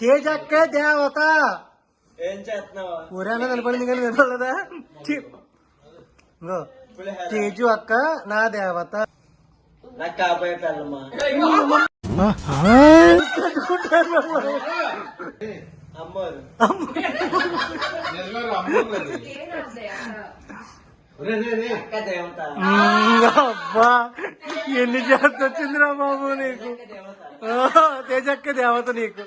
తేజ అక్క దేవత ఏం చేస్తున్నావా? ఊరే అన్న నిలబడింది కానీ వినలేదా? తేజు అక్క నా దేవత. నాకు కాబోయే పెళ్ళమ్మా. అమ్మోరు అక్క దేవత. అబ్బా ఎన్ని చేత వచ్చిందిరా బాబు నీకు. తేజక్క దేవత నీకు.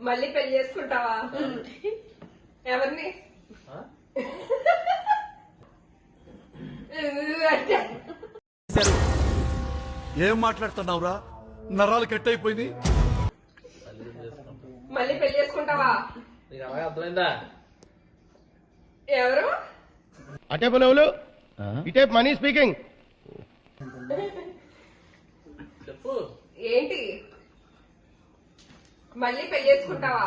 మళ్ళీ పెళ్లి చేసుకుంటావా? ఎవరిని? ఏం మాట్లాడుతున్నావురా? నరాలు కట్ అయిపోయింది. మళ్ళీ పెళ్లి చేసుకుంటావా? అర్థమైందా? ఎవరు? అటే పనులు ఇటే మనీ స్పీకింగ్. చెప్పు. ఏంటి? మళ్ళీ పెళ్లి చేసుకుంటావా?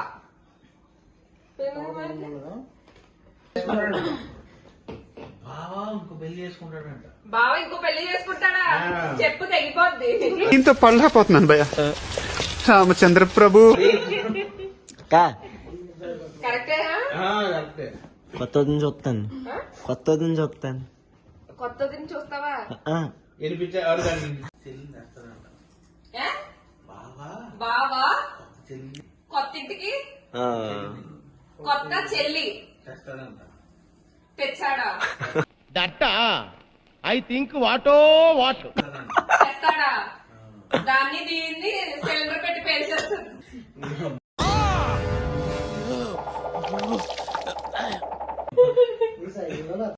బావ ఇంకో పెళ్లి చేసుకుంటాడా? చెప్పు తెగిపోద్ది. ఇంత పళ్ళపోతున్నాను భయ. రామచంద్ర ప్రభు కరెక్టేనా? కొత్తదిని చూస్తాను. కొత్తదిని చూస్తాను. కొత్తదిని చూస్తావా? బావా కొత్త ఇంటికి కొత్త చెల్లి తెచ్చాడా? దట్ ఐ థింక్ వాటో వాట్ తెస్తాడా? దాన్ని దీన్ని సిలిండర్ పెట్టి పేల్చేస్తుంది.